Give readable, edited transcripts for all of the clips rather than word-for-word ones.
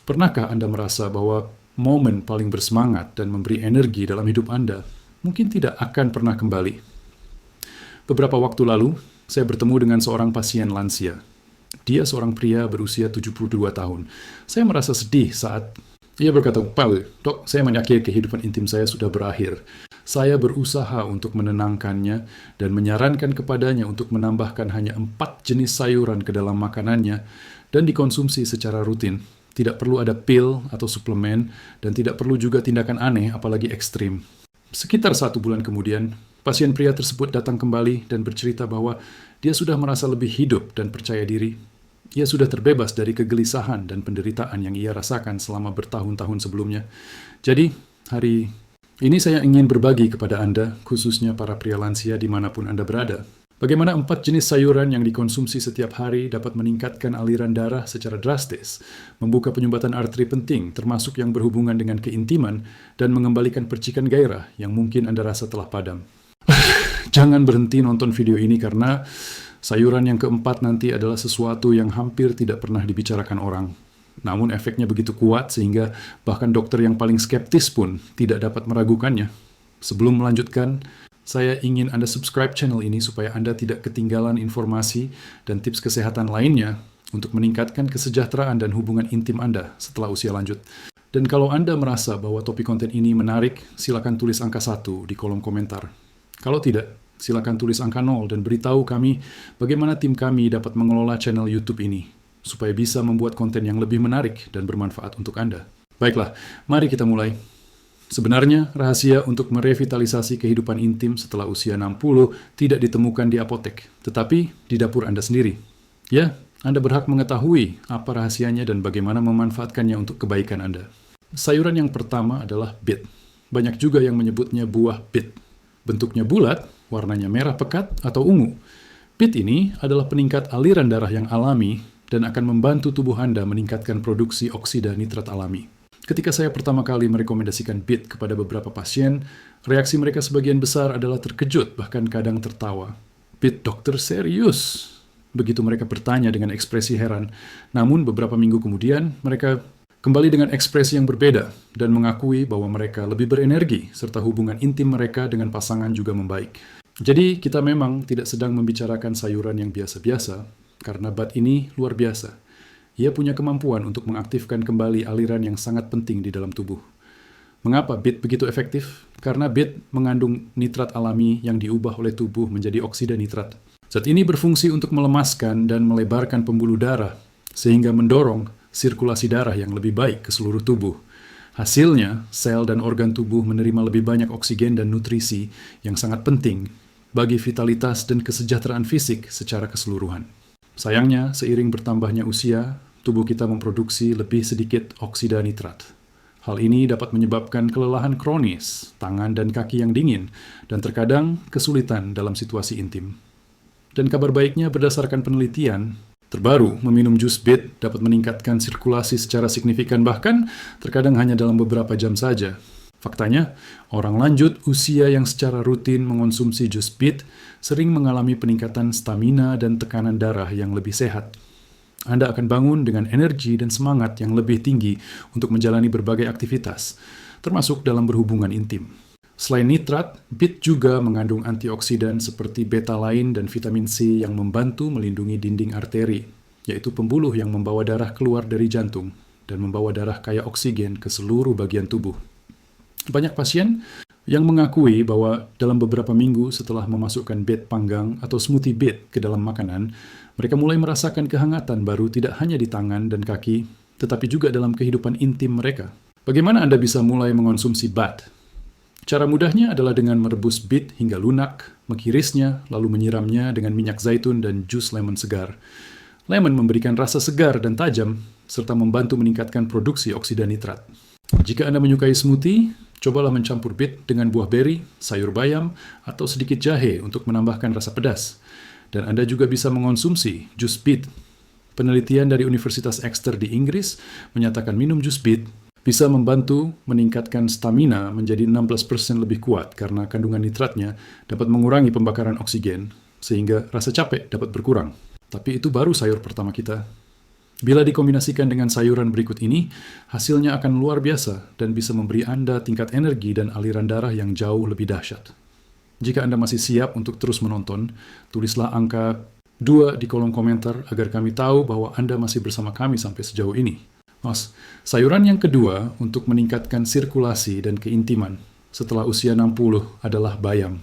Pernahkah Anda merasa bahwa momen paling bersemangat dan memberi energi dalam hidup Anda mungkin tidak akan pernah kembali? Beberapa waktu lalu, saya bertemu dengan seorang pasien lansia. Dia seorang pria berusia 72 tahun. Saya merasa sedih saat ia berkata, "Pak, dok, saya menyadari kehidupan intim saya sudah berakhir. Saya berusaha untuk menenangkannya dan menyarankan kepadanya untuk menambahkan hanya 4 jenis sayuran ke dalam makanannya dan dikonsumsi secara rutin. Tidak perlu ada pil atau suplemen dan tidak perlu juga tindakan aneh apalagi ekstrim." Sekitar 1 bulan kemudian, pasien pria tersebut datang kembali dan bercerita bahwa dia sudah merasa lebih hidup dan percaya diri. Ia sudah terbebas dari kegelisahan dan penderitaan yang ia rasakan selama bertahun-tahun sebelumnya. Jadi, hari ini saya ingin berbagi kepada Anda, khususnya para pria lansia dimanapun Anda berada. Bagaimana 4 jenis sayuran yang dikonsumsi setiap hari dapat meningkatkan aliran darah secara drastis, membuka penyumbatan arteri penting, termasuk yang berhubungan dengan keintiman, dan mengembalikan percikan gairah yang mungkin Anda rasa telah padam. Jangan berhenti nonton video ini karena sayuran yang keempat nanti adalah sesuatu yang hampir tidak pernah dibicarakan orang. Namun efeknya begitu kuat sehingga bahkan dokter yang paling skeptis pun tidak dapat meragukannya. Sebelum melanjutkan, saya ingin Anda subscribe channel ini supaya Anda tidak ketinggalan informasi dan tips kesehatan lainnya untuk meningkatkan kesejahteraan dan hubungan intim Anda setelah usia lanjut. Dan kalau Anda merasa bahwa topik konten ini menarik, silakan tulis angka 1 di kolom komentar. Kalau tidak, silakan tulis angka 0 dan beritahu kami bagaimana tim kami dapat mengelola channel YouTube ini, supaya bisa membuat konten yang lebih menarik dan bermanfaat untuk Anda. Baiklah, mari kita mulai. Sebenarnya, rahasia untuk merevitalisasi kehidupan intim setelah usia 60 tidak ditemukan di apotek, tetapi di dapur Anda sendiri. Ya, Anda berhak mengetahui apa rahasianya dan bagaimana memanfaatkannya untuk kebaikan Anda. Sayuran yang pertama adalah beet. Banyak juga yang menyebutnya buah beet. Bentuknya bulat, warnanya merah pekat atau ungu. Beet ini adalah peningkat aliran darah yang alami dan akan membantu tubuh Anda meningkatkan produksi oksida nitrat alami. Ketika saya pertama kali merekomendasikan beet kepada beberapa pasien, reaksi mereka sebagian besar adalah terkejut, bahkan kadang tertawa. "Beet, dokter, serius?" Begitu mereka bertanya dengan ekspresi heran. Namun beberapa minggu kemudian, mereka kembali dengan ekspresi yang berbeda dan mengakui bahwa mereka lebih berenergi serta hubungan intim mereka dengan pasangan juga membaik. Jadi kita memang tidak sedang membicarakan sayuran yang biasa-biasa, karena bat ini luar biasa. Ia punya kemampuan untuk mengaktifkan kembali aliran yang sangat penting di dalam tubuh. Mengapa beet begitu efektif? Karena beet mengandung nitrat alami yang diubah oleh tubuh menjadi oksida nitrat. Zat ini berfungsi untuk melemaskan dan melebarkan pembuluh darah, sehingga mendorong sirkulasi darah yang lebih baik ke seluruh tubuh. Hasilnya, sel dan organ tubuh menerima lebih banyak oksigen dan nutrisi yang sangat penting bagi vitalitas dan kesejahteraan fisik secara keseluruhan. Sayangnya, seiring bertambahnya usia, tubuh kita memproduksi lebih sedikit oksida nitrat. Hal ini dapat menyebabkan kelelahan kronis, tangan dan kaki yang dingin, dan terkadang kesulitan dalam situasi intim. Dan kabar baiknya berdasarkan penelitian terbaru, meminum jus beet dapat meningkatkan sirkulasi secara signifikan, bahkan terkadang hanya dalam beberapa jam saja. Faktanya, orang lanjut usia yang secara rutin mengonsumsi jus beet sering mengalami peningkatan stamina dan tekanan darah yang lebih sehat. Anda akan bangun dengan energi dan semangat yang lebih tinggi untuk menjalani berbagai aktivitas, termasuk dalam berhubungan intim. Selain nitrat, beet juga mengandung antioksidan seperti betalain dan vitamin C yang membantu melindungi dinding arteri, yaitu pembuluh yang membawa darah keluar dari jantung dan membawa darah kaya oksigen ke seluruh bagian tubuh. Banyak pasien yang mengakui bahwa dalam beberapa minggu setelah memasukkan beet panggang atau smoothie beet ke dalam makanan, mereka mulai merasakan kehangatan baru tidak hanya di tangan dan kaki, tetapi juga dalam kehidupan intim mereka. Bagaimana Anda bisa mulai mengonsumsi bat? Cara mudahnya adalah dengan merebus beet hingga lunak, mengirisnya, lalu menyiramnya dengan minyak zaitun dan jus lemon segar. Lemon memberikan rasa segar dan tajam, serta membantu meningkatkan produksi oksida nitrat. Jika Anda menyukai smoothie, cobalah mencampur beet dengan buah beri, sayur bayam, atau sedikit jahe untuk menambahkan rasa pedas. Dan Anda juga bisa mengonsumsi jus beet. Penelitian dari Universitas Exeter di Inggris menyatakan minum jus beet bisa membantu meningkatkan stamina menjadi 16% lebih kuat karena kandungan nitratnya dapat mengurangi pembakaran oksigen, sehingga rasa capek dapat berkurang. Tapi itu baru sayur pertama kita. Bila dikombinasikan dengan sayuran berikut ini, hasilnya akan luar biasa dan bisa memberi Anda tingkat energi dan aliran darah yang jauh lebih dahsyat. Jika Anda masih siap untuk terus menonton, tulislah angka 2 di kolom komentar agar kami tahu bahwa Anda masih bersama kami sampai sejauh ini. Sayuran yang kedua untuk meningkatkan sirkulasi dan keintiman setelah usia 60 adalah bayam.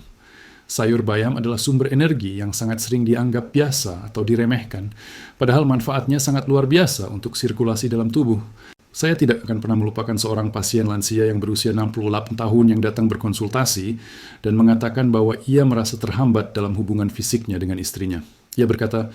Sayur bayam adalah sumber energi yang sangat sering dianggap biasa atau diremehkan, padahal manfaatnya sangat luar biasa untuk sirkulasi dalam tubuh. Saya tidak akan pernah melupakan seorang pasien lansia yang berusia 68 tahun yang datang berkonsultasi dan mengatakan bahwa ia merasa terhambat dalam hubungan fisiknya dengan istrinya. Ia berkata,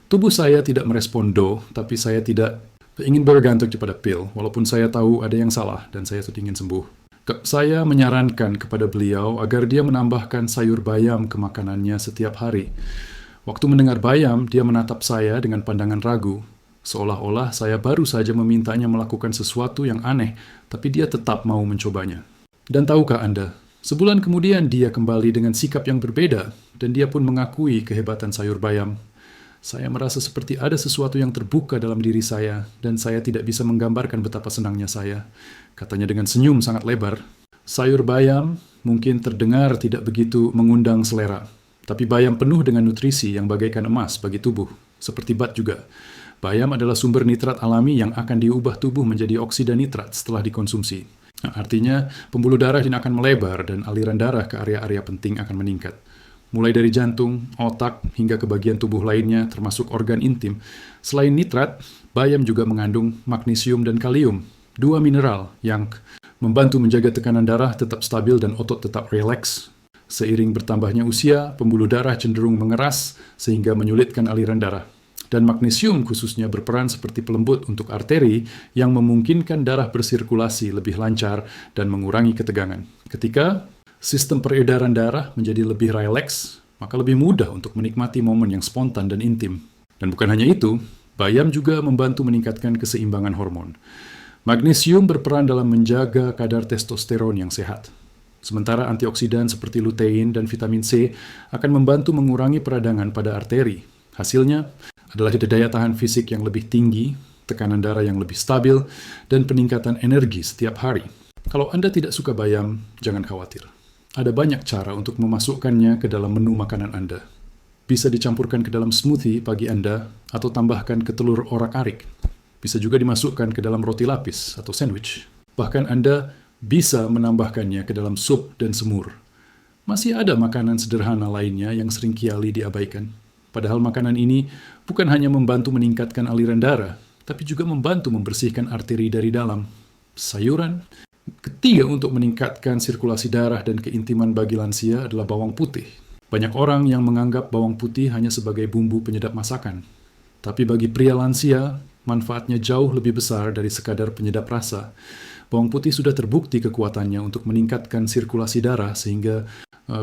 "Tubuh saya tidak merespon tapi saya tidak ingin bergantung kepada pil, walaupun saya tahu ada yang salah dan saya sudah ingin sembuh." Saya menyarankan kepada beliau agar dia menambahkan sayur bayam ke makanannya setiap hari. Waktu mendengar bayam, dia menatap saya dengan pandangan ragu, seolah-olah saya baru saja memintanya melakukan sesuatu yang aneh, tapi dia tetap mau mencobanya. Dan tahukah Anda, sebulan kemudian dia kembali dengan sikap yang berbeda, dan dia pun mengakui kehebatan sayur bayam. Saya merasa seperti ada sesuatu yang terbuka dalam diri saya, dan saya tidak bisa menggambarkan betapa senangnya saya. Katanya dengan senyum sangat lebar. Sayur bayam mungkin terdengar tidak begitu mengundang selera, tapi bayam penuh dengan nutrisi yang bagaikan emas bagi tubuh, seperti bat juga. Bayam adalah sumber nitrat alami yang akan diubah tubuh menjadi oksida nitrat setelah dikonsumsi. Artinya, pembuluh darah ini akan melebar dan aliran darah ke area-area penting akan meningkat. Mulai dari jantung, otak, hingga ke bagian tubuh lainnya, termasuk organ intim. Selain nitrat, bayam juga mengandung magnesium dan kalium, 2 mineral yang membantu menjaga tekanan darah tetap stabil dan otot tetap rileks. Seiring bertambahnya usia, pembuluh darah cenderung mengeras sehingga menyulitkan aliran darah. Dan magnesium khususnya berperan seperti pelembut untuk arteri yang memungkinkan darah bersirkulasi lebih lancar dan mengurangi ketegangan. Ketika sistem peredaran darah menjadi lebih rileks, maka lebih mudah untuk menikmati momen yang spontan dan intim. Dan bukan hanya itu, bayam juga membantu meningkatkan keseimbangan hormon. Magnesium berperan dalam menjaga kadar testosteron yang sehat. Sementara antioksidan seperti lutein dan vitamin C akan membantu mengurangi peradangan pada arteri. Hasilnya adalah daya tahan fisik yang lebih tinggi, tekanan darah yang lebih stabil, dan peningkatan energi setiap hari. Kalau Anda tidak suka bayam, jangan khawatir. Ada banyak cara untuk memasukkannya ke dalam menu makanan Anda. Bisa dicampurkan ke dalam smoothie pagi Anda atau tambahkan ke telur orak-arik. Bisa juga dimasukkan ke dalam roti lapis atau sandwich. Bahkan Anda bisa menambahkannya ke dalam sup dan semur. Masih ada makanan sederhana lainnya yang sering kiali diabaikan. Padahal makanan ini bukan hanya membantu meningkatkan aliran darah, tapi juga membantu membersihkan arteri dari dalam. Sayuran ketiga untuk meningkatkan sirkulasi darah dan keintiman bagi lansia adalah bawang putih. Banyak orang yang menganggap bawang putih hanya sebagai bumbu penyedap masakan. Tapi bagi pria lansia, manfaatnya jauh lebih besar dari sekadar penyedap rasa. Bawang putih sudah terbukti kekuatannya untuk meningkatkan sirkulasi darah sehingga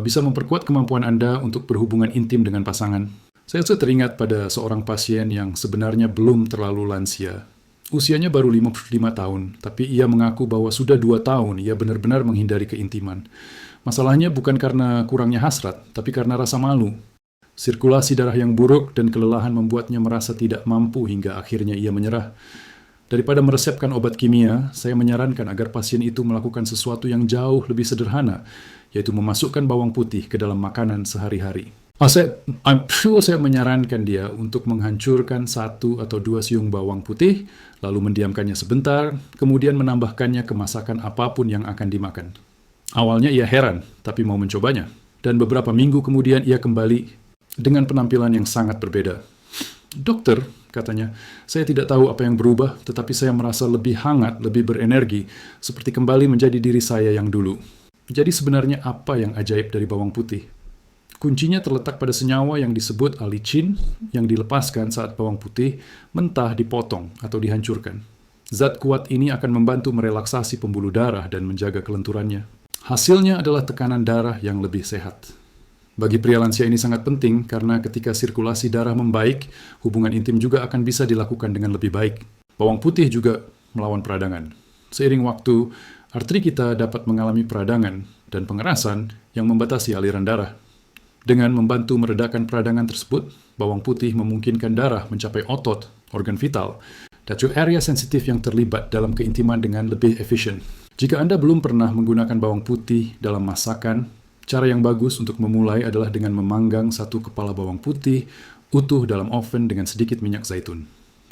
bisa memperkuat kemampuan Anda untuk berhubungan intim dengan pasangan. Saya teringat pada seorang pasien yang sebenarnya belum terlalu lansia. Usianya baru 55 tahun, tapi ia mengaku bahwa sudah 2 tahun ia benar-benar menghindari keintiman. Masalahnya bukan karena kurangnya hasrat, tapi karena rasa malu. Sirkulasi darah yang buruk dan kelelahan membuatnya merasa tidak mampu hingga akhirnya ia menyerah. Daripada meresepkan obat kimia, saya menyarankan agar pasien itu melakukan sesuatu yang jauh lebih sederhana, yaitu memasukkan bawang putih ke dalam makanan sehari-hari. Saya menyarankan dia untuk menghancurkan 1 atau 2 siung bawang putih, lalu mendiamkannya sebentar, kemudian menambahkannya ke masakan apapun yang akan dimakan. Awalnya ia heran, tapi mau mencobanya. Dan beberapa minggu kemudian ia kembali dengan penampilan yang sangat berbeda. "Dokter," katanya, "saya tidak tahu apa yang berubah, tetapi saya merasa lebih hangat, lebih berenergi, seperti kembali menjadi diri saya yang dulu." Jadi sebenarnya apa yang ajaib dari bawang putih? Kuncinya terletak pada senyawa yang disebut allicin yang dilepaskan saat bawang putih mentah dipotong atau dihancurkan. Zat kuat ini akan membantu merelaksasi pembuluh darah dan menjaga kelenturannya. Hasilnya adalah tekanan darah yang lebih sehat. Bagi pria lansia ini sangat penting karena ketika sirkulasi darah membaik, hubungan intim juga akan bisa dilakukan dengan lebih baik. Bawang putih juga melawan peradangan. Seiring waktu, arteri kita dapat mengalami peradangan dan pengerasan yang membatasi aliran darah. Dengan membantu meredakan peradangan tersebut, bawang putih memungkinkan darah mencapai otot organ vital, dan juga area sensitif yang terlibat dalam keintiman dengan lebih efisien. Jika Anda belum pernah menggunakan bawang putih dalam masakan, cara yang bagus untuk memulai adalah dengan memanggang satu kepala bawang putih utuh dalam oven dengan sedikit minyak zaitun.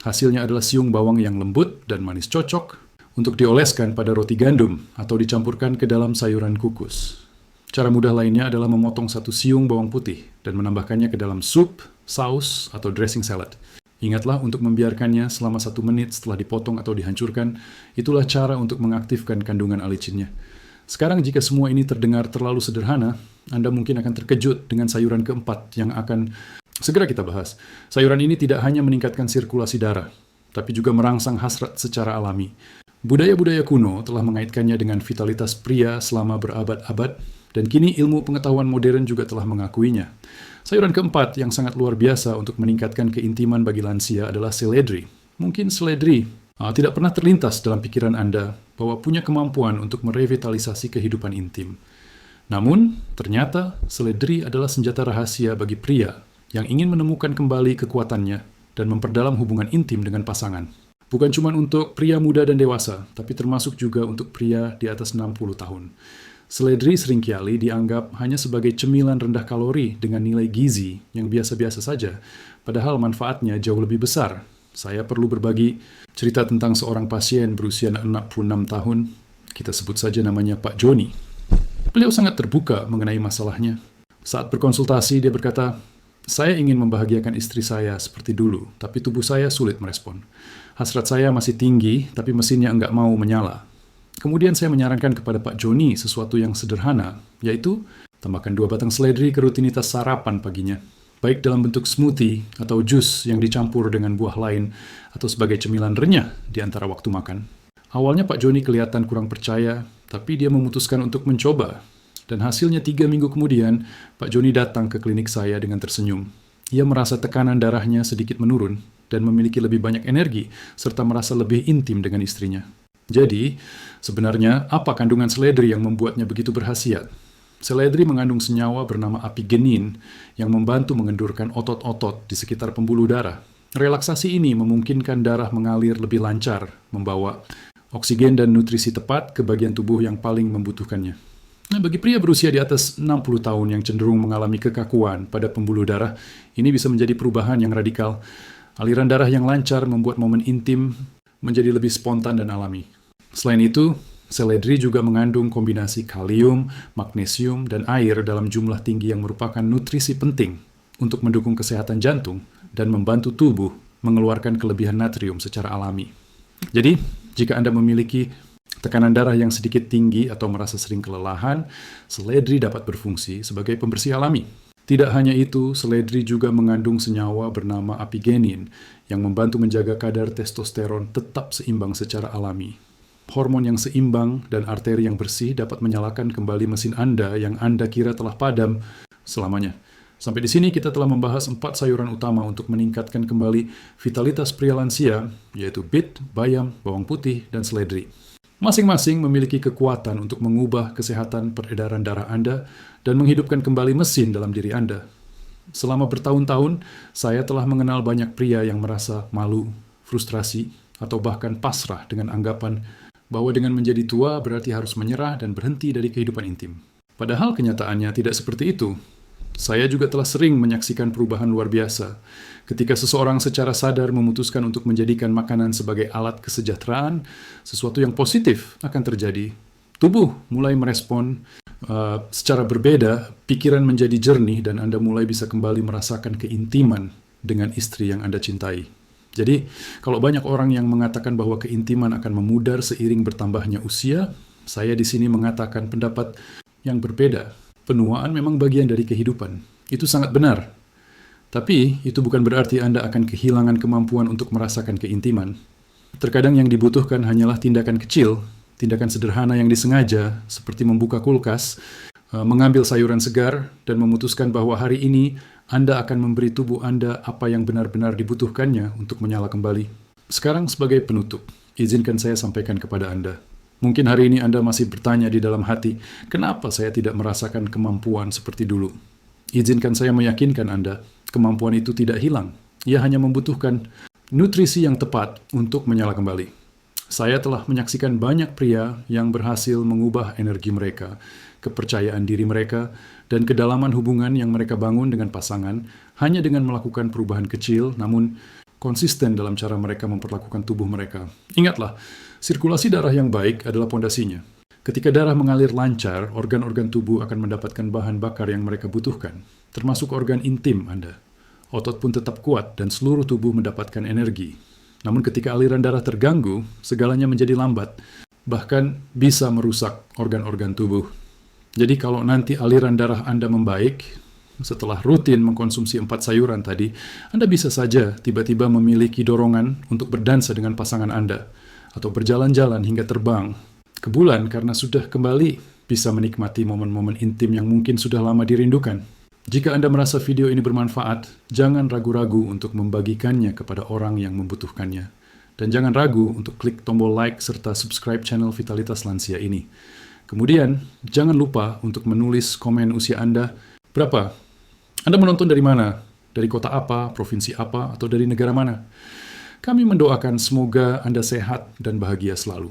Hasilnya adalah siung bawang yang lembut dan manis cocok untuk dioleskan pada roti gandum atau dicampurkan ke dalam sayuran kukus. Cara mudah lainnya adalah memotong satu siung bawang putih dan menambahkannya ke dalam sup, saus, atau dressing salad. Ingatlah untuk membiarkannya selama 1 menit setelah dipotong atau dihancurkan. Itulah cara untuk mengaktifkan kandungan alicinnya. Sekarang jika semua ini terdengar terlalu sederhana, Anda mungkin akan terkejut dengan sayuran keempat yang akan segera kita bahas. Sayuran ini tidak hanya meningkatkan sirkulasi darah, tapi juga merangsang hasrat secara alami. Budaya-budaya kuno telah mengaitkannya dengan vitalitas pria selama berabad-abad, dan kini ilmu pengetahuan modern juga telah mengakuinya. Sayuran keempat yang sangat luar biasa untuk meningkatkan keintiman bagi lansia adalah seledri. Mungkin seledri tidak pernah terlintas dalam pikiran Anda bahwa punya kemampuan untuk merevitalisasi kehidupan intim. Namun, ternyata seledri adalah senjata rahasia bagi pria yang ingin menemukan kembali kekuatannya dan memperdalam hubungan intim dengan pasangan. Bukan cuma untuk pria muda dan dewasa, tapi termasuk juga untuk pria di atas 60 tahun. Seledri seringkali dianggap hanya sebagai cemilan rendah kalori dengan nilai gizi yang biasa-biasa saja, padahal manfaatnya jauh lebih besar. Saya perlu berbagi cerita tentang seorang pasien berusia 66 tahun, kita sebut saja namanya Pak Joni. Beliau sangat terbuka mengenai masalahnya. Saat berkonsultasi, dia berkata, "Saya ingin membahagiakan istri saya seperti dulu, tapi tubuh saya sulit merespon. Hasrat saya masih tinggi, tapi mesinnya enggak mau menyala." Kemudian saya menyarankan kepada Pak Joni sesuatu yang sederhana, yaitu tambahkan 2 batang seledri ke rutinitas sarapan paginya, baik dalam bentuk smoothie atau jus yang dicampur dengan buah lain, atau sebagai cemilan renyah di antara waktu makan. Awalnya Pak Joni kelihatan kurang percaya, tapi dia memutuskan untuk mencoba. Dan hasilnya 3 minggu kemudian, Pak Joni datang ke klinik saya dengan tersenyum. Ia merasa tekanan darahnya sedikit menurun dan memiliki lebih banyak energi, serta merasa lebih intim dengan istrinya. Jadi, sebenarnya apa kandungan seledri yang membuatnya begitu berkhasiat? Seledri mengandung senyawa bernama apigenin yang membantu mengendurkan otot-otot di sekitar pembuluh darah. Relaksasi ini memungkinkan darah mengalir lebih lancar, membawa oksigen dan nutrisi tepat ke bagian tubuh yang paling membutuhkannya. Nah, bagi pria berusia di atas 60 tahun yang cenderung mengalami kekakuan pada pembuluh darah, ini bisa menjadi perubahan yang radikal. Aliran darah yang lancar membuat momen intim menjadi lebih spontan dan alami. Selain itu, seledri juga mengandung kombinasi kalium, magnesium, dan air dalam jumlah tinggi yang merupakan nutrisi penting untuk mendukung kesehatan jantung dan membantu tubuh mengeluarkan kelebihan natrium secara alami. Jadi, jika Anda memiliki tekanan darah yang sedikit tinggi atau merasa sering kelelahan, seledri dapat berfungsi sebagai pembersih alami. Tidak hanya itu, seledri juga mengandung senyawa bernama apigenin yang membantu menjaga kadar testosteron tetap seimbang secara alami. Hormon yang seimbang dan arteri yang bersih dapat menyalakan kembali mesin Anda yang Anda kira telah padam selamanya. Sampai di sini kita telah membahas 4 sayuran utama untuk meningkatkan kembali vitalitas pria lansia, yaitu beet, bayam, bawang putih, dan seledri. Masing-masing memiliki kekuatan untuk mengubah kesehatan peredaran darah Anda dan menghidupkan kembali mesin dalam diri Anda. Selama bertahun-tahun, saya telah mengenal banyak pria yang merasa malu, frustrasi, atau bahkan pasrah dengan anggapan bahwa dengan menjadi tua berarti harus menyerah dan berhenti dari kehidupan intim. Padahal kenyataannya tidak seperti itu. Saya juga telah sering menyaksikan perubahan luar biasa ketika seseorang secara sadar memutuskan untuk menjadikan makanan sebagai alat kesejahteraan. Sesuatu yang positif akan terjadi. Tubuh mulai merespon secara berbeda, pikiran menjadi jernih, dan Anda mulai bisa kembali merasakan keintiman dengan istri yang Anda cintai. Jadi, kalau banyak orang yang mengatakan bahwa keintiman akan memudar seiring bertambahnya usia, saya di sini mengatakan pendapat yang berbeda. Penuaan memang bagian dari kehidupan. Itu sangat benar. Tapi, itu bukan berarti Anda akan kehilangan kemampuan untuk merasakan keintiman. Terkadang yang dibutuhkan hanyalah tindakan kecil, tindakan sederhana yang disengaja, seperti membuka kulkas, mengambil sayuran segar, dan memutuskan bahwa hari ini Anda akan memberi tubuh Anda apa yang benar-benar dibutuhkannya untuk menyala kembali. Sekarang sebagai penutup, izinkan saya sampaikan kepada Anda. Mungkin hari ini Anda masih bertanya di dalam hati, kenapa saya tidak merasakan kemampuan seperti dulu? Izinkan saya meyakinkan Anda, kemampuan itu tidak hilang. Ia hanya membutuhkan Nutrisi yang tepat untuk menyala kembali. Saya telah menyaksikan banyak pria yang berhasil mengubah energi mereka, kepercayaan diri mereka, dan kedalaman hubungan yang mereka bangun dengan pasangan hanya dengan melakukan perubahan kecil, namun konsisten dalam cara mereka memperlakukan tubuh mereka. Ingatlah, sirkulasi darah yang baik adalah pondasinya. Ketika darah mengalir lancar, organ-organ tubuh akan mendapatkan bahan bakar yang mereka butuhkan, termasuk organ intim Anda. Otot pun tetap kuat dan seluruh tubuh mendapatkan energi. Namun ketika aliran darah terganggu, segalanya menjadi lambat, bahkan bisa merusak organ-organ tubuh. Jadi kalau nanti aliran darah Anda membaik, setelah rutin mengkonsumsi 4 sayuran tadi, Anda bisa saja tiba-tiba memiliki dorongan untuk berdansa dengan pasangan Anda, atau berjalan-jalan hingga terbang ke bulan karena sudah kembali bisa menikmati momen-momen intim yang mungkin sudah lama dirindukan. Jika Anda merasa video ini bermanfaat, jangan ragu-ragu untuk membagikannya kepada orang yang membutuhkannya. Dan jangan ragu untuk klik tombol like serta subscribe channel Vitalitas Lansia ini. Kemudian, jangan lupa untuk menulis komen usia Anda. Berapa? Anda menonton dari mana? Dari kota apa, provinsi apa, atau dari negara mana? Kami mendoakan semoga Anda sehat dan bahagia selalu.